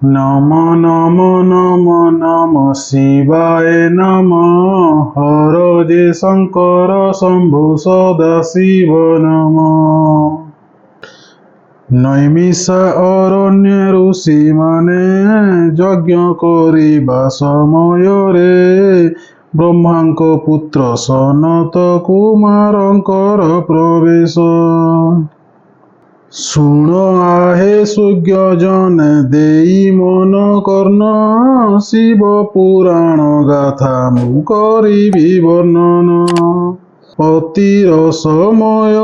नम नम नम नम शिवाय नम। हर जे शंकर शंभु सदाशिव नम। नैमिषा अरण्य ऋषि माने यज्ञ करिबा समୟରେ ब्रह्माଙ୍କ पुत्र सनत कुमारଙ୍କର प्रवेश। शुण आहे सुज्ञ जन देई मन कर्ण शिव पुराण गाथा मु करिबि वर्णन। अति रसमय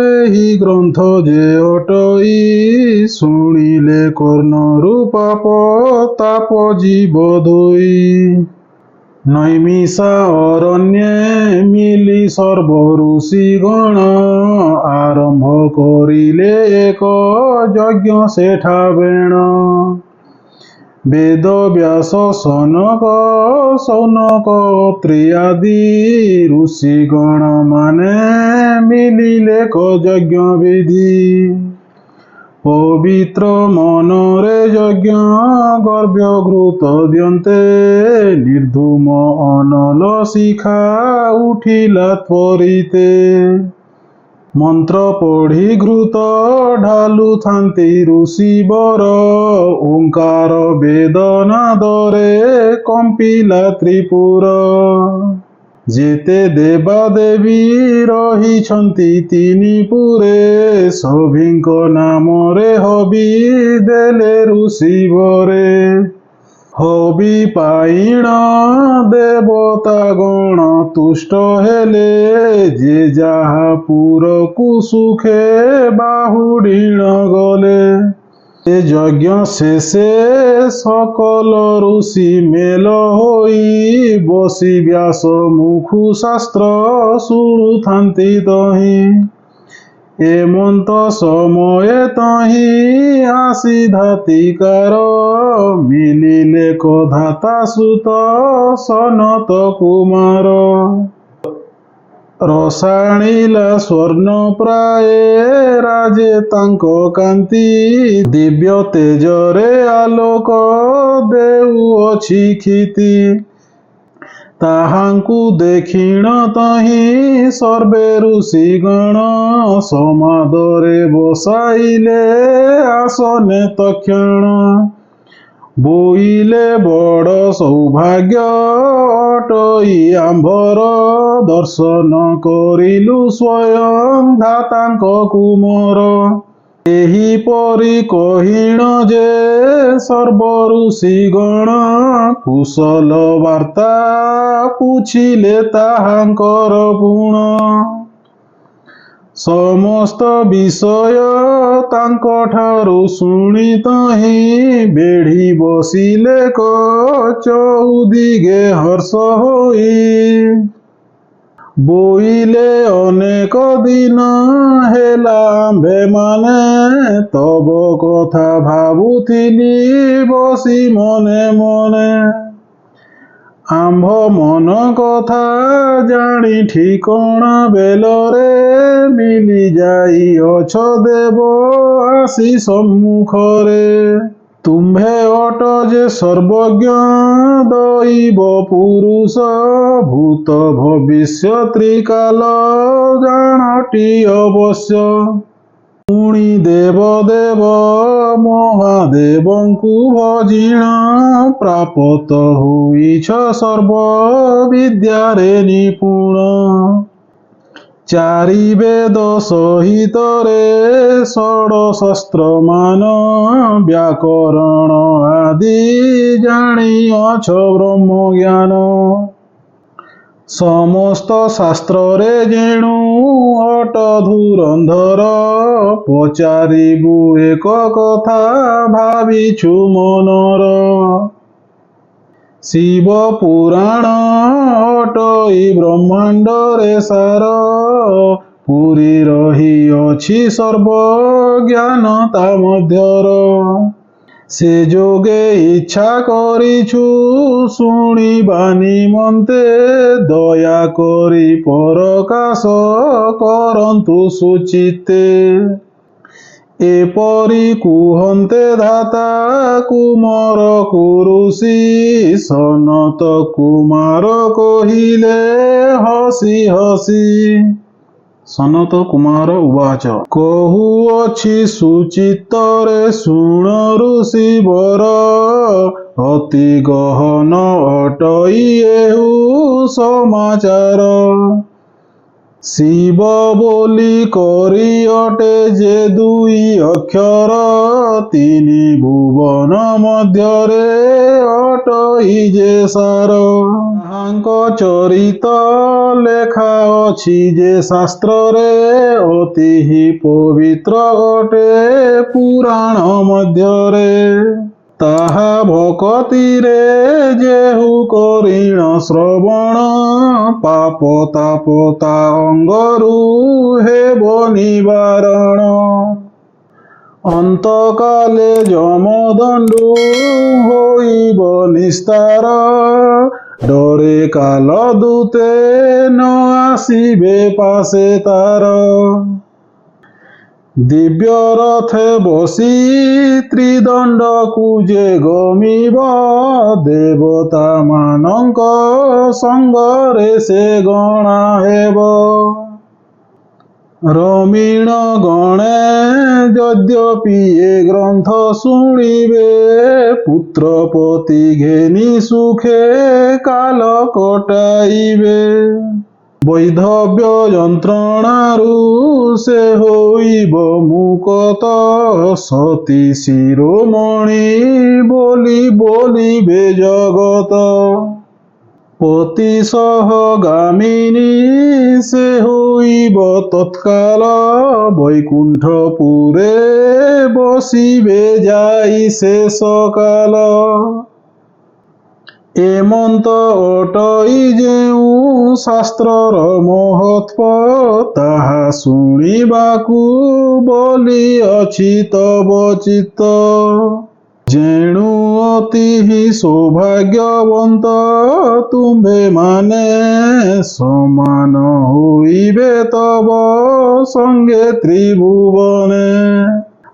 एहि ग्रंथ जे अटई शुणिले कर्ण रूपाप ताप जीव धोई। नैमिषा अरण्ये मिली सर्व ऋषिगण आरंभ करिले एक यज्ञ सेठा बेण। वेद व्यास सनक सौनक अत्रि आदि ऋषिगण माने मिलिले यज्ञ विधि। पवित्र मनरे यज्ञ गर्भ्य घृत दियन्ते निर्धूम अनल शिखा उठिला त्वरिते। मंत्र पढ़ी घृत ढालु थांती ऋषिवर ओंकार वेदनादरे कंपिला त्रिपुर। जेते देवादेवी रहिछन्ति तिनि पुरे सभिंक नामरे हबि देले ऋषिवरे। हबि पाइण देवता गण तुष्ट हेले जे जाहा पुरकु सुखे बाहुडीण गले। यज्ञ शेषे सकल ऋषि मेल होई बसी व्यास मुखु शास्त्र शुणुथांति तहि। एमंत समय तहि आसी धातिकार मिलिले कधाता सुत सनत कुमार। रसाणीला स्वर्ण प्राय राजे तांको कांति दिव्य तेजरे आलोक देउअछि क्षिति। ताहांकु देखिण तहि सर्वे ऋषिगण समादरे बसाइले आसने तक्षण। बोइले बड़ सौभाग्य अटई आंभर दर्शन करिलु स्वयं धातांक कुमर। एहिपरि कहिण जे सर्व ऋषिगण कुशल वार्ता पुछिले ताहांकर पुण। समस्त विषय तांको ठारु शुणी तहि बेढ़ी बसिले चौदिगे हर्ष होई। बोइले अनेक दिन हेला आंभे माने तब कथा भाबुथिली बसी मने मने। आंभ मन कथा जानी ठिकणा बेलरे मिली जाई अछ देव आसी सम्मुखरे। तुम्भे अट जे सर्वज्ञ दैव पुरुष भूत भविष्य त्रिकाल जानटी अवश्य। पुणी देव देव महादेवंकु भजिण प्राप्त होइछ सर्व विद्यारे निपुण। चारि वेद सहित रे षडशस्त्र मान व्याकरण आदि जानिअछ ब्रह्म ज्ञान। समस्त शास्त्र रे जेणु अट धुरंधर पचारिबु एक कथा भाविछु मनर। शिव पुराण अटई ब्रह्मांड रे सार पुरी रही अछि सर्व ज्ञान ता मध्यर। से जोगे इच्छा करिछु शुणिबा निमन्ते दया करी परकाश करन्तु सुचित्ते। एपरि कुहन्ते धाता कुमार कुरुषि सनत कुमार कहिले हसी हसी। सनत कुमार उवाच कहुअछि सुचित्तरे शुण ऋषि वर अति गहन अटई एहु समाचार। शिव बोली करी अटे जे दुई अक्षर तिनि भुवन मध्यरे अटई जे सार। ताहाଙ୍କ चरित लेखा अछि जे शास्त्रे अति पवित्र अटे पुराण मध्यरे। ताहा भकतिरे जेहु करिण श्रवण पाप ताप ता अंगरु हेब निवारण। अंतकाले जमदंडु होइब निस्तार डरे काल दूते न आसिबे पासे तार। दिव्य रथे बसी त्रिदंड कुजे गमिब देवता मानंक संगरे से गणा हेब। रमीण गणे यद्यपि ए ग्रंथ शुणिबे पुत्रपति घेनी सुखे काल कटाइबे। वैधव्य यंत्रणारु से होइब मुकत सती शिरोमणि बोली बोलिबे जगत। पति सह गामिनी से होइब तत्काल वैकुंठपुरे बसिबे जाई शेष काल। एमंत अटई जेउ शास्त्रर महत्व ताहा शुणिबाकु बोली अछि तब चित्त। जेणु अति सौभाग्यवंत तुम्भे माने समान होइबे तब संगे त्रिभुवने।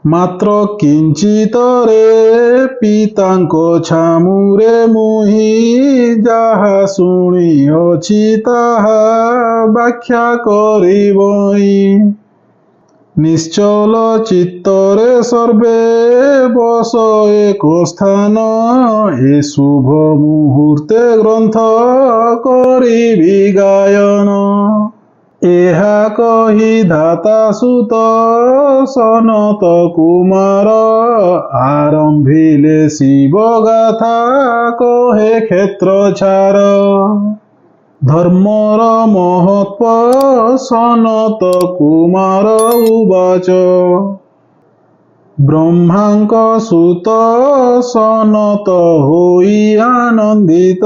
मात्र किंचितरे पितांको छामुरे मुहि जाहा शुणिअछि ताहा व्याख्या करिबई। निश्चल चित्तरे सर्वे बस एक स्थान ए शुभ मुहूर्ते ग्रंथ करिबि गायन। एहा कही धाता सुत सनत कुमार आरंभिले शिव गाथा कहे क्षेत्र छार। धर्मर महत्व सनत कुमार उवाच ब्रह्मांक सुत सनत होई आनंदित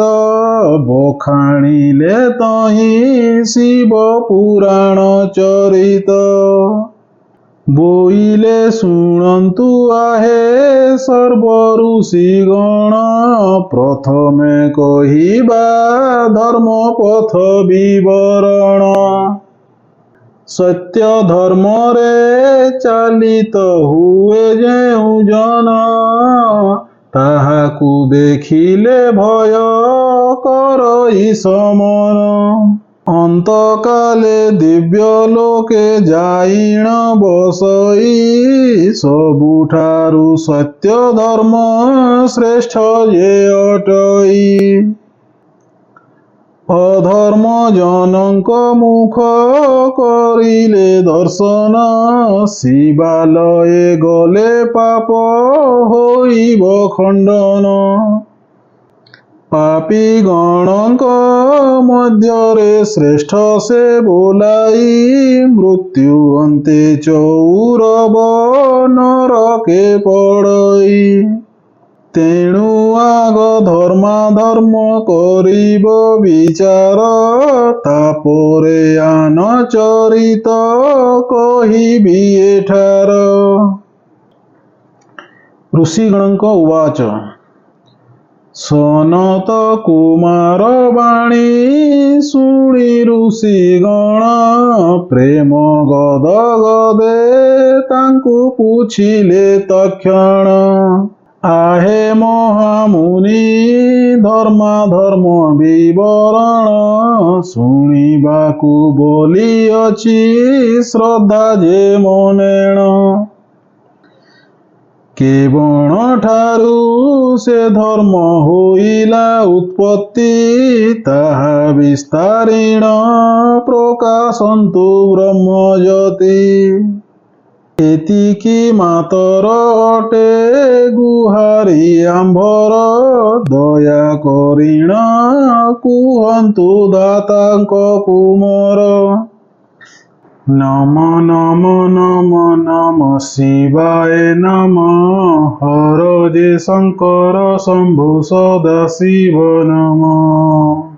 बखाणिले तहि शिव पुराण चरित। बोइले शुणन्तु आहे सर्व ऋषिगण प्रथमे कहिबा धर्म पथ विवरण। सत्य धर्म रे चालित हुए जेउ जन ताहाकु देखिले भय करई समन। अंतकाले दिव्य लोके जाइण बसई सबुठारु सत्य धर्म श्रेष्ठ जे अटई। अधर्म जनक मुख करिले दर्शन शिवालये गले पाप होइब खंडन। पापी गणक मध्यरे श्रेष्ठ से बोलाई मृत्यु अन्ते चौरव नरके पड़ई। तेणु आग धर्माधर्म करिब विचार तापरे आन चरित कहिबि एठार। ऋषिगणक उवाच ସନତ କୁମାର ବାଣୀ ଶୁଣି ଋଷିଗଣ ପ୍ରେମ ଗଦ ଗଦେ ତାଙ୍କୁ ପୁଛିଲେ ତକ୍ଷଣ। आहे ମହାମୁନି ଧର୍ମାଧର୍ମ ବିବରଣ ଶୁଣିବାକୁ ବୋଲି ଅଛି ଶ୍ରଦ୍ଧା ଯେ ମନେଣ। କେବଣ ଠାରୁ ସେ ଧର୍ମ ହୋଇଲା ଉତ୍ପତ୍ତି ତାହା ବିସ୍ତାରିଣ ପ୍ରକାଶନ୍ତୁ ବ୍ରହ୍ମଜ୍ୟୋତି। ଏତିକି ମାତର ଅଟେ ଗୁହାରି ଆମ୍ଭର ଦୟା କରିଣ କୁହନ୍ତୁ ଦାତାଙ୍କ କୁମର। ନମ ନମ ନମ ନମ ଶିବାୟ ନମ ହର ଯେ ଶଙ୍କର ଶମ୍ଭୁ ସଦାଶିବ ନମ।